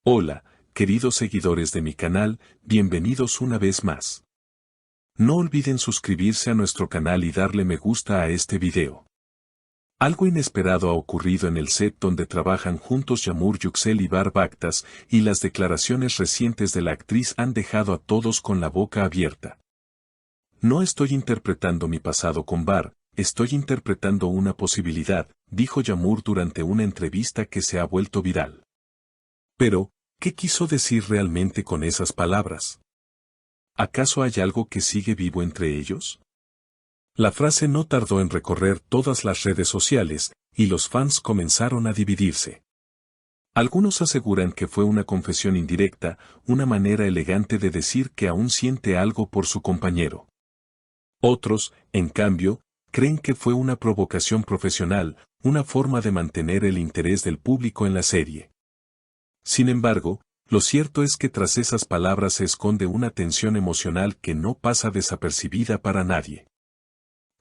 Hola, queridos seguidores de mi canal, bienvenidos una vez más. No olviden suscribirse a nuestro canal y darle me gusta a este video. Algo inesperado ha ocurrido en el set donde trabajan juntos Yamur Yüksel y Bahar Baktas, y las declaraciones recientes de la actriz han dejado a todos con la boca abierta. No estoy interpretando mi pasado con Bahar, estoy interpretando una posibilidad, dijo Yamur durante una entrevista que se ha vuelto viral. Pero, ¿qué quiso decir realmente con esas palabras? ¿Acaso hay algo que sigue vivo entre ellos? La frase no tardó en recorrer todas las redes sociales, y los fans comenzaron a dividirse. Algunos aseguran que fue una confesión indirecta, una manera elegante de decir que aún siente algo por su compañero. Otros, en cambio, creen que fue una provocación profesional, una forma de mantener el interés del público en la serie. Sin embargo, lo cierto es que tras esas palabras se esconde una tensión emocional que no pasa desapercibida para nadie.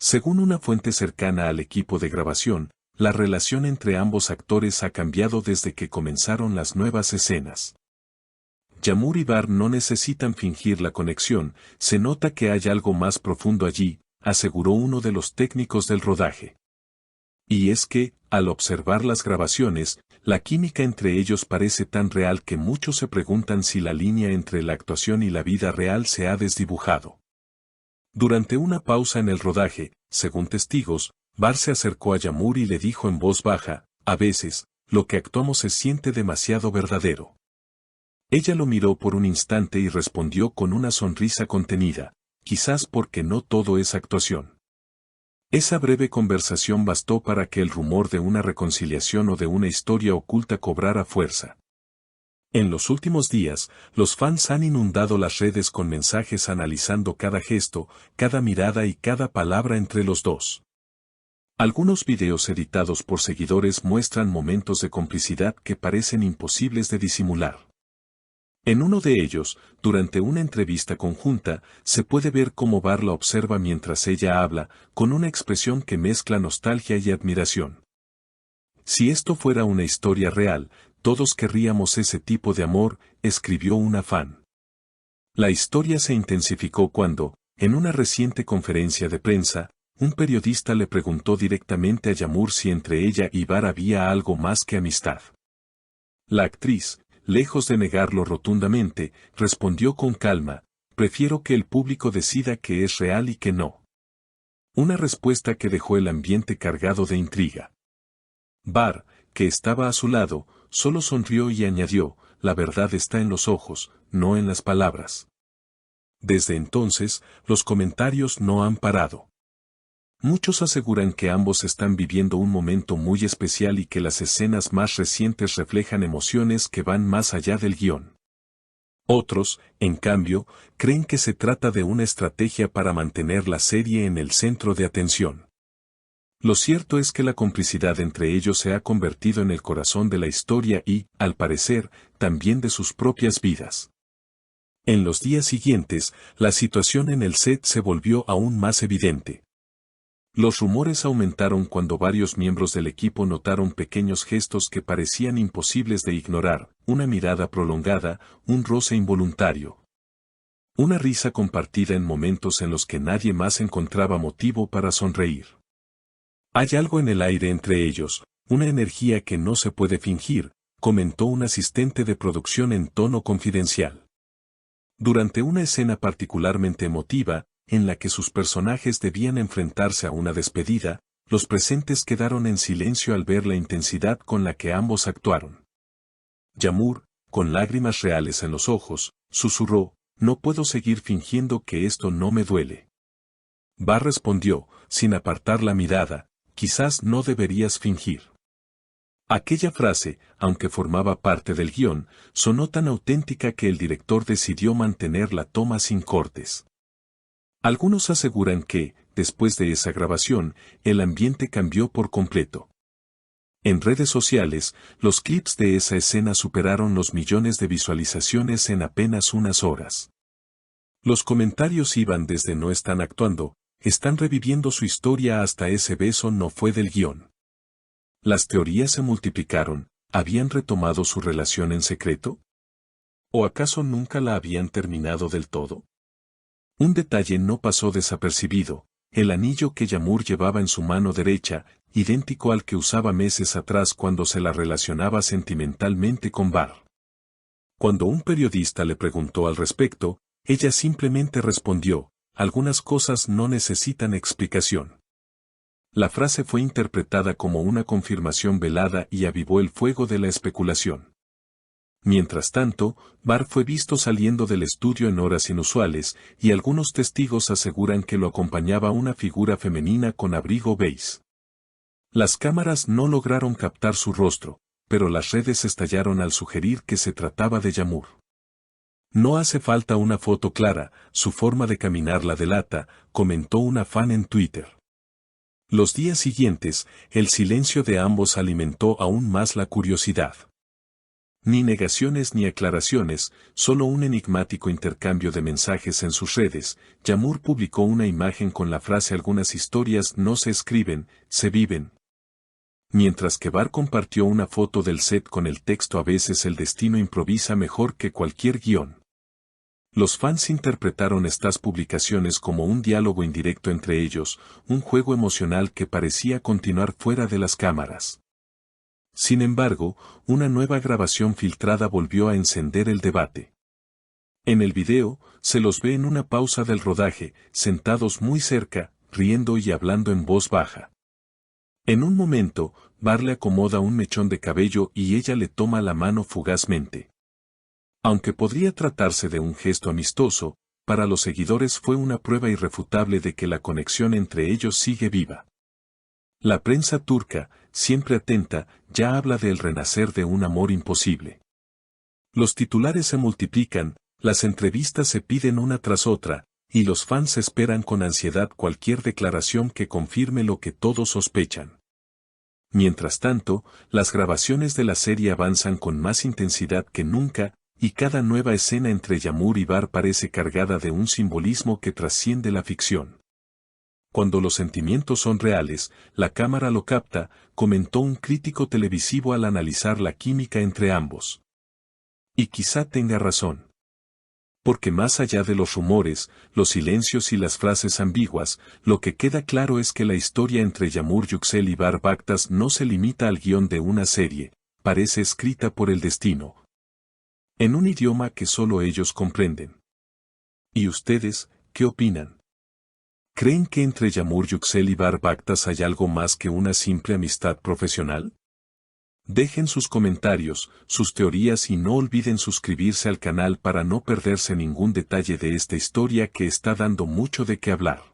Según una fuente cercana al equipo de grabación, la relación entre ambos actores ha cambiado desde que comenzaron las nuevas escenas. Yamur y Bahar no necesitan fingir la conexión, se nota que hay algo más profundo allí, aseguró uno de los técnicos del rodaje. Y es que, al observar las grabaciones, la química entre ellos parece tan real que muchos se preguntan si la línea entre la actuación y la vida real se ha desdibujado. Durante una pausa en el rodaje, según testigos, Bahar se acercó a Yamur y le dijo en voz baja, a veces, lo que actuamos se siente demasiado verdadero. Ella lo miró por un instante y respondió con una sonrisa contenida, quizás porque no todo es actuación. Esa breve conversación bastó para que el rumor de una reconciliación o de una historia oculta cobrara fuerza. En los últimos días, los fans han inundado las redes con mensajes analizando cada gesto, cada mirada y cada palabra entre los dos. Algunos videos editados por seguidores muestran momentos de complicidad que parecen imposibles de disimular. En uno de ellos, durante una entrevista conjunta, se puede ver cómo Bahar la observa mientras ella habla, con una expresión que mezcla nostalgia y admiración. Si esto fuera una historia real, todos querríamos ese tipo de amor, escribió una fan. La historia se intensificó cuando, en una reciente conferencia de prensa, un periodista le preguntó directamente a Yamur si entre ella y Bahar había algo más que amistad. La actriz, lejos de negarlo rotundamente, respondió con calma, prefiero que el público decida que es real y que no. Una respuesta que dejó el ambiente cargado de intriga. Bahar, que estaba a su lado, solo sonrió y añadió, la verdad está en los ojos, no en las palabras. Desde entonces, los comentarios no han parado. Muchos aseguran que ambos están viviendo un momento muy especial y que las escenas más recientes reflejan emociones que van más allá del guión. Otros, en cambio, creen que se trata de una estrategia para mantener la serie en el centro de atención. Lo cierto es que la complicidad entre ellos se ha convertido en el corazón de la historia y, al parecer, también de sus propias vidas. En los días siguientes, la situación en el set se volvió aún más evidente. Los rumores aumentaron cuando varios miembros del equipo notaron pequeños gestos que parecían imposibles de ignorar, una mirada prolongada, un roce involuntario. Una risa compartida en momentos en los que nadie más encontraba motivo para sonreír. Hay algo en el aire entre ellos, una energía que no se puede fingir, comentó un asistente de producción en tono confidencial. Durante una escena particularmente emotiva, en la que sus personajes debían enfrentarse a una despedida, los presentes quedaron en silencio al ver la intensidad con la que ambos actuaron. Yamur, con lágrimas reales en los ojos, susurró, no puedo seguir fingiendo que esto no me duele. Bahar respondió, sin apartar la mirada, quizás no deberías fingir. Aquella frase, aunque formaba parte del guión, sonó tan auténtica que el director decidió mantener la toma sin cortes. Algunos aseguran que, después de esa grabación, el ambiente cambió por completo. En redes sociales, los clips de esa escena superaron los millones de visualizaciones en apenas unas horas. Los comentarios iban desde no están actuando, están reviviendo su historia hasta ese beso no fue del guión. Las teorías se multiplicaron, ¿habían retomado su relación en secreto? ¿O acaso nunca la habían terminado del todo? Un detalle no pasó desapercibido: el anillo que Yağmur llevaba en su mano derecha, idéntico al que usaba meses atrás cuando se la relacionaba sentimentalmente con Bahar. Cuando un periodista le preguntó al respecto, ella simplemente respondió: algunas cosas no necesitan explicación. La frase fue interpretada como una confirmación velada y avivó el fuego de la especulación. Mientras tanto, Bahar fue visto saliendo del estudio en horas inusuales, y algunos testigos aseguran que lo acompañaba una figura femenina con abrigo beige. Las cámaras no lograron captar su rostro, pero las redes estallaron al sugerir que se trataba de Yağmur. No hace falta una foto clara, su forma de caminar la delata, comentó una fan en Twitter. Los días siguientes, el silencio de ambos alimentó aún más la curiosidad. Ni negaciones ni aclaraciones, solo un enigmático intercambio de mensajes en sus redes. Yağmur publicó una imagen con la frase: algunas historias no se escriben, se viven. Mientras que Bahar compartió una foto del set con el texto: a veces el destino improvisa mejor que cualquier guión. Los fans interpretaron estas publicaciones como un diálogo indirecto entre ellos, un juego emocional que parecía continuar fuera de las cámaras. Sin embargo, una nueva grabación filtrada volvió a encender el debate. En el video, se los ve en una pausa del rodaje, sentados muy cerca, riendo y hablando en voz baja. En un momento, Bahar le acomoda un mechón de cabello y ella le toma la mano fugazmente. Aunque podría tratarse de un gesto amistoso, para los seguidores fue una prueba irrefutable de que la conexión entre ellos sigue viva. La prensa turca, siempre atenta, ya habla del renacer de un amor imposible. Los titulares se multiplican, las entrevistas se piden una tras otra, y los fans esperan con ansiedad cualquier declaración que confirme lo que todos sospechan. Mientras tanto, las grabaciones de la serie avanzan con más intensidad que nunca, y cada nueva escena entre Yağmur y Bahar parece cargada de un simbolismo que trasciende la ficción. Cuando los sentimientos son reales, la cámara lo capta, comentó un crítico televisivo al analizar la química entre ambos. Y quizá tenga razón. Porque más allá de los rumores, los silencios y las frases ambiguas, lo que queda claro es que la historia entre Yağmur Yüksel y Bahar Baktas no se limita al guión de una serie, parece escrita por el destino. En un idioma que solo ellos comprenden. ¿Y ustedes, qué opinan? ¿Creen que entre Yağmur Yüksel y Bahar Baktas hay algo más que una simple amistad profesional? Dejen sus comentarios, sus teorías y no olviden suscribirse al canal para no perderse ningún detalle de esta historia que está dando mucho de qué hablar.